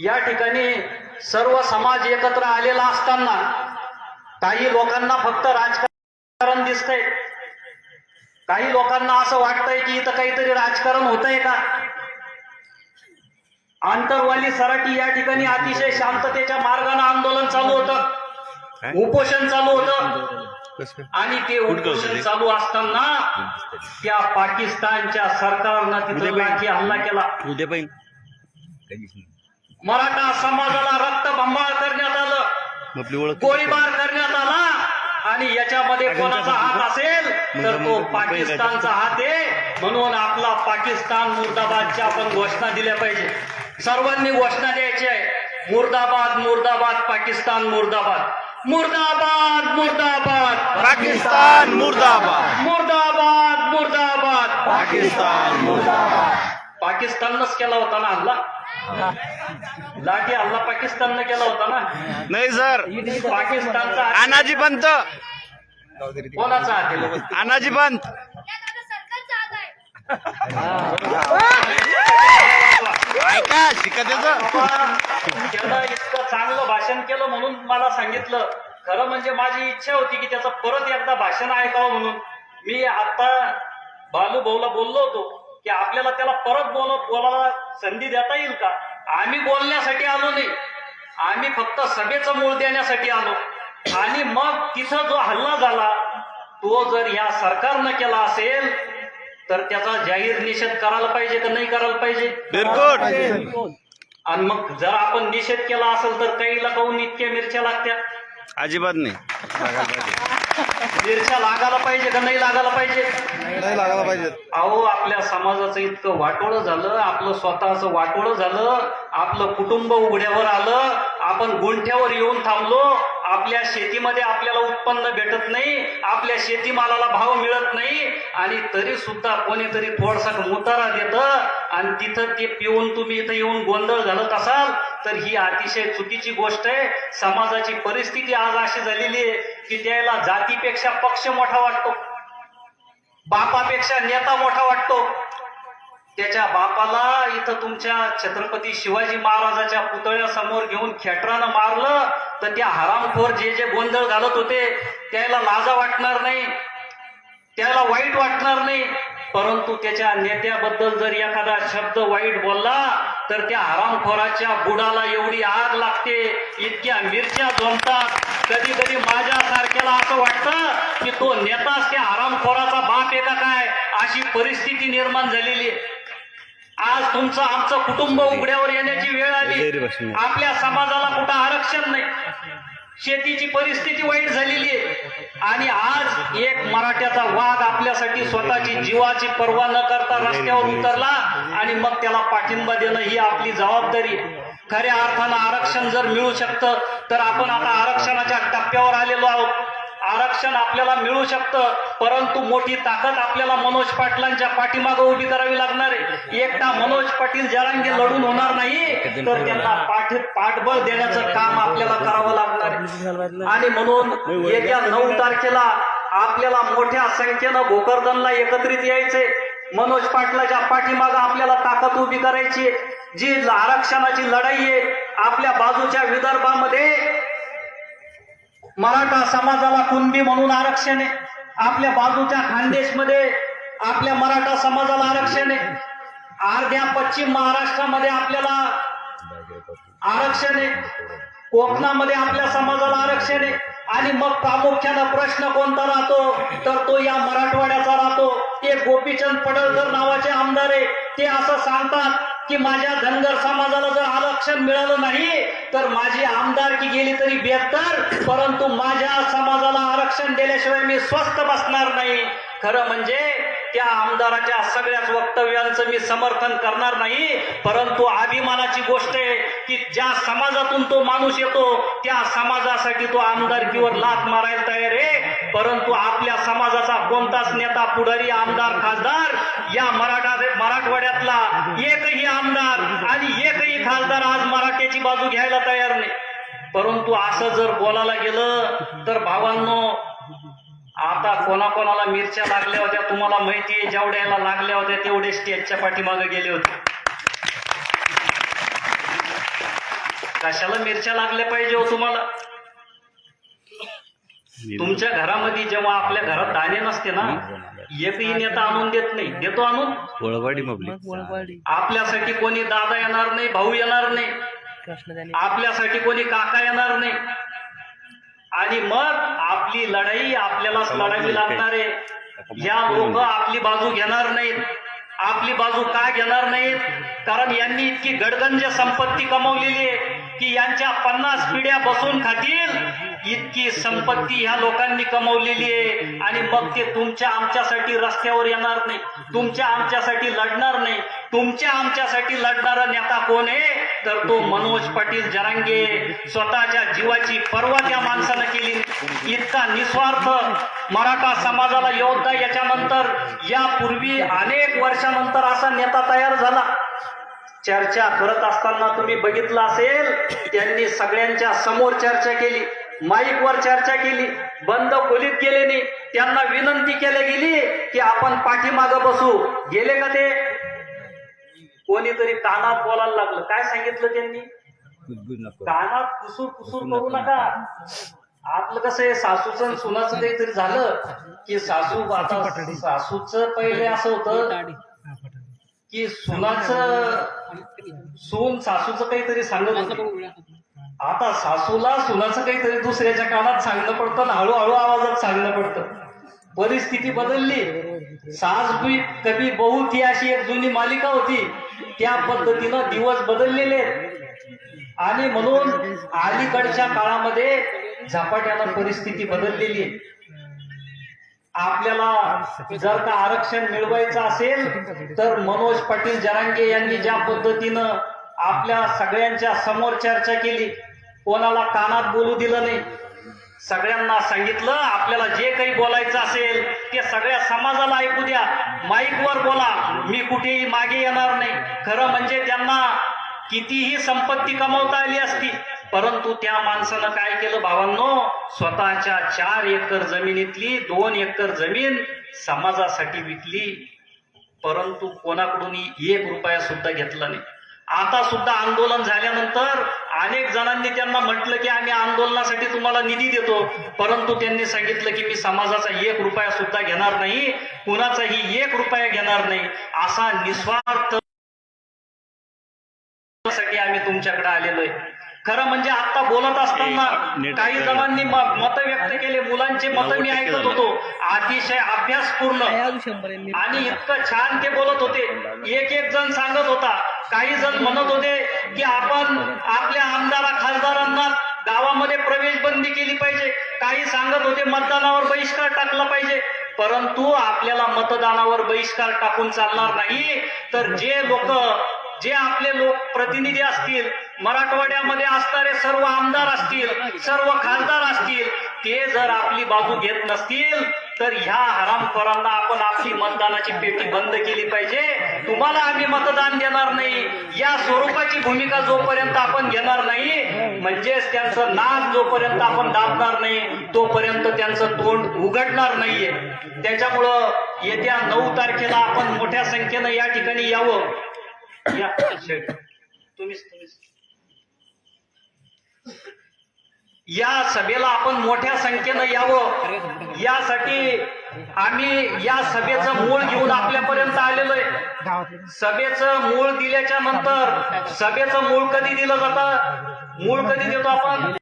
या ठिकाणी सर्व समाज एकत्र आलेला असताना काही लोकांना फक्त राजकारण दिसतंय, काही लोकांना असं वाटतंय की इथं काहीतरी राजकारण होतंय का. आंतरवाली सराटी या ठिकाणी अतिशय शांततेच्या मार्गाने आंदोलन चालू होतं, उपोषण चालू होतं. आणि ते उपोषण चालू असताना त्या पाकिस्तानच्या सरकारनं तिथे लाठी हल्ला केला. मराठा समाजाला रक्तबंबाळ करण्यात आलं, गोळीबार करण्यात आला. आणि याच्यामध्ये कोणाचा हात असेल तर तो पाकिस्तानचा हात आहे. म्हणून आपला पाकिस्तान मुर्दाबादच्या आपण घोषणा दिल्या पाहिजे. सर्वांनी घोषणा द्यायची आहे, मुर्दाबाद मुर्दाबाद पाकिस्तान मुर्दाबाद, मुर्दाबाद मुर्दाबाद पाकिस्तान मुर्दाबाद, मुर्दाबाद मुर्दाबाद पाकिस्तान मुर्दाबाद. पाकिस्ताननंच केला होता ना हल्ला, लाठी हल्ला पाकिस्ताननं केला होता ना. नाही सर, पाकिस्तानचा अनाजी पंत, कोणाचा हात आहे? अनाजी पंत. ऐका शिका त्याचं. त्यानं इतकं चांगलं भाषण केलं म्हणून मला सांगितलं. खरं म्हणजे माझी इच्छा होती की त्याचं परत एकदा भाषण ऐकावं म्हणून. मी आता बालू भाऊला बोललो होतो की आपल्याला त्याला परत बोलायला संधी देता येईल का. आम्ही बोलण्यासाठी आलो नाही, आम्ही फक्त सभेचं मूळ देण्यासाठी आलो. आणि मग तिथं जो हल्ला झाला तो जर या सरकारनं केला असेल तर त्याचा जाहीर निषेध करायला पाहिजे का नाही करायला पाहिजे. बिलकुल. आणि मग जर आपण निषेध केला असेल तर काहीला काहून इतक्या मिरच्या लागत्या. अजिबात नाही. मिरच्या लागायला पाहिजे का नाही लागायला पाहिजे. नाही लागायला पाहिजे. अहो आपल्या समाजाचं इतकं वाटोळं झालं, आपलं स्वतःचं वाटोळं झालं, आपलं कुटुंब उघड्यावर आलं, आपण गुंठ्यावर येऊन थांबलो. आपल्या शेतीमध्ये आपल्याला उत्पन्न भेटत नाही, आपल्या शेतीमालाला भाव मिळत नाही. आणि तरी सुद्धा कोणीतरी थोडसा मुतारा देतं आणि तिथं ते पिऊन तुम्ही इथं येऊन गोंधळ घालत असाल तर ही अतिशय चुकीची गोष्ट आहे. समाजाची परिस्थिती आज अशी झालेली आहे की त्याला जातीपेक्षा पक्ष मोठा वाटतो, बापापेक्षा नेता मोठा वाटतो. त्याच्या बापाला इथं तुमच्या छत्रपती शिवाजी महाराजाच्या पुतळ्यासमोर घेऊन खेटरानं मारलं तर त्या हरामखोर जे जे गोंधळ घालत होते त्याला लाजा वाटणार नाही, त्याला वाईट वाटणार नाही. परंतु त्याच्या नेत्याबद्दल जर एखादा शब्द वाईट बोलला तर त्या हरामखोराच्या बुडाला एवढी आग लागते, इतक्या मिरच्या जमतात. कधी कधी माझ्यासारख्याला असं वाटतं की तो नेताच त्या हरामखोराचा बाप आहे का काय, अशी परिस्थिती निर्माण झालेली आहे. आज तुमचं आमचं कुटुंब उघड्यावर येण्याची वेळ आली. आपल्या समाजाला कुठं आरक्षण नाही, शेतीची परिस्थिती वाईट झालेली आहे. आणि आज एक मराठ्याचा वाघ आपल्यासाठी स्वतःची जीवाची पर्वा न करता रस्त्यावर उतरला आणि मग त्याला पाठिंबा देणं ही आपली जबाबदारी. खऱ्या अर्थानं आरक्षण जर मिळू शकतं तर आपण आता आरक्षणाच्या टप्प्यावर आलेलो आहोत. आरक्षण आपल्याला मिळू शकतं, परंतु मोठी ताकद आपल्याला मनोज पाटलांच्या पाठीमागे उभी करावी लागणार आहे. एकटा मनोज पाटील जरांगे लढून होणार नाही तर त्यांना पाठबळ देण्याचं काम आपल्याला करावं लागणार आहे. आणि म्हणून येत्या 9 तारखेला आपल्याला मोठ्या संख्येनं भोकरदनला एकत्रित यायचे. मनोज पाटलाच्या पाठीमागे आपल्याला ताकद उभी करायची. जी आरक्षणाची लढाई आहे, आपल्या बाजूच्या विदर्भामध्ये मराठा समाजाला कुणबी म्हणून आरक्षण आहे, आपल्या बाजूच्या खानदेशमध्ये आपल्या मराठा समाजाला आरक्षण आहे, अर्ध्या पश्चिम महाराष्ट्रामध्ये आपल्याला आरक्षण आहे, कोकणामध्ये आपल्या समाजाला आरक्षण आहे. आणि मग प्रामुख्यानं प्रश्न कोणता राहतो तर तो या मराठवाड्याचा राहतो. ते गोपीचंद पडळकर नावाचे आमदार आहे, ते असं सांगतात की माझ्या धनगर समाजाला जर आरक्षण मिळालं नाही तर माझी आमदारकी गेली तरी बेहतर, परंतु माझ्या समाजाला आरक्षण दिल्याशिवाय मी स्वस्थ बसणार नाही. खरं म्हणजे त्या आमदाराच्या सगळ्याच वक्तव्यांचं मी समर्थन करणार नाही, परंतु अभिमानाची गोष्ट आहे की ज्या समाजातून तो माणूस येतो त्या समाजासाठी तो आमदारकीवर लाथ मारायला तयार आहे. परंतु आपल्या समाजाचा कोणताच नेता, पुढारी, आमदार, खासदार या मराठवाड्यातला एकही आमदार आणि एकही खासदार आज मराठ्याची बाजू घ्यायला तयार नाही. परंतु असं जर बोलायला गेलं तर भावांनो, आता कोणाकोणाला मिरच्या लागल्या होत्या तुम्हाला माहिती आहे. जेवढ्याला लागल्या होत्या तेवढे स्टेजच्या पाठीमागे गेले होते. कशाला मिरच्या लागल्या पाहिजे हो तुम्हाला? तुमच्या घरामध्ये जेव्हा आपल्या घरात दाणे नसते ना, एकही नेता आणून देत नाही. देतो आणून? वळवाडी पब्लिक. आपल्यासाठी कोणी दादा येणार नाही, भाऊ येणार नाही, आपल्यासाठी कोणी काका येणार नाही. आणि मग आपली लढाई आपल्यालाच लढावी लागणार आहे. या लोक आपली बाजू घेणार नाहीत. आपली बाजू का घेणार नाहीत? कारण यांनी इतकी गडगंज संपत्ती कमवलेली आहे की यांच्या 50 पिढ्या बसून खातील इतकी संपत्ती ह्या लोकांनी कमवलेली आहे. आणि मग ते तुमच्या आमच्यासाठी रस्त्यावर येणार नाही, तुमच्या आमच्यासाठी लढणार नाही. तुमच्या आमच्यासाठी लढणारा नेता कोण आहे? तर तो मनोज पाटील जरांगे. स्वतःच्या जीवाची पर्वा त्या माणसानं केली. इतका निस्वार्थ मराठा समाजाला योद्धा. याच्यानंतर यापूर्वी अनेक वर्षानंतर असा नेता तयार झाला. चर्चा करत असताना तुम्ही बघितलं असेल, त्यांनी सगळ्यांच्या समोर चर्चा केली, माईकवर चर्चा केली, बंद खोलीत गेले नाही. त्यांना विनंती केली गेली की आपण पाठीमागं बसू. गेले का ते? कोणीतरी कानात बोलायला लागलं. काय सांगितलं त्यांनी? कानात कुसूर कुसूर करू नका. आपलं कसं आहे, सासूचं सुनाचं काहीतरी झालं की सासूचं पहिले असं होतं की सून सासूचं काहीतरी सांगत होती. आता सासूला सुनाचं काहीतरी दुसऱ्याच्या कानात सांगणं पडतं आणि हळूहळू आवाजात सांगणं पडतं. परिस्थिती बदलली. सास भी कभी बहू थी अशी एक जुनी मालिका होती. त्या पद्धतीनं दिवस बदललेले आहेत. आणि म्हणून अलीकडच्या काळामध्ये झपाट्यानं परिस्थिती बदललेली आहे. आपल्याला जर का आरक्षण मिळवायचं असेल तर मनोज पाटील जरांगे यांनी ज्या पद्धतीनं आपल्या सगळ्यांच्या समोर चर्चा केली, कोणाला कानात बोलू दिलं नाही, सगळ्यांना सांगितलं आपल्याला जे काही बोलायचं असेल ते सगळ्या समाजाला ऐकू द्या, माईकवर बोला, मी कुठेही मागे येणार नाही. खरं म्हणजे त्यांना कितीही संपत्ती कमवता आली असती, परंतु त्या माणसानं काय केलं भावांनो? स्वतःच्या 4 एकर जमिनीतली 2 एकर जमीन समाजासाठी विकली, परंतु कोणाकडून 1 रुपया सुद्धा घेतला नाही. आता सुद्धा आंदोलन झाल्यानंतर अनेक जणांनी त्यांना म्हटलं की आम्ही आंदोलनासाठी तुम्हाला निधी देतो, परंतु त्यांनी सांगितलं की मी समाजाचा 1 रुपया सुद्धा घेणार नाही, कुणाचाही 1 रुपया घेणार नाही. असा निस्वार्थ साठी आम्ही तुमच्याकडे आलेलो आहे. खरं म्हणजे आता बोलत असताना काही जणांनी मत व्यक्त केले. मुलांचे मत मी ऐकत होतो, अतिशय अभ्यासपूर्ण आणि इतकं छान ते बोलत होते. एक जण सांगत होता, काही जण म्हणत होते की आपण आपल्या आमदार खासदारांना गावामध्ये प्रवेश बंदी केली पाहिजे, काही सांगत होते मतदानावर बहिष्कार टाकला पाहिजे. परंतु आपल्याला मतदानावर बहिष्कार टाकून चालणार नाही. तर जे आपले लोक प्रतिनिधी असतील, मराठवाड्यामध्ये असणारे सर्व आमदार असतील, सर्व खासदार असतील, ते जर आपली बाजू घेत नसतील तर ह्या हरामखोरांना आपण आपली मतदानाची पेटी बंद केली पाहिजे. तुम्हाला आम्ही मतदान देणार नाही या स्वरूपाची भूमिका जोपर्यंत आपण घेणार नाही, म्हणजेच त्यांचं नाक जोपर्यंत आपण दाबणार नाही तोपर्यंत त्यांचं तोंड उघडणार नाहीये. त्याच्यामुळं येत्या 9 तारखेला आपण मोठ्या संख्येनं या ठिकाणी यावं. या सभेला आपण मोठ्या संख्येनं यावं, यासाठी आम्ही या सभेचं मूळ घेऊन आपल्यापर्यंत आलेलो आहे. सभेचं मूळ दिल्याच्या नंतर सभेचं मूळ कधी दिलं जातं? मूळ कधी देतो आपण?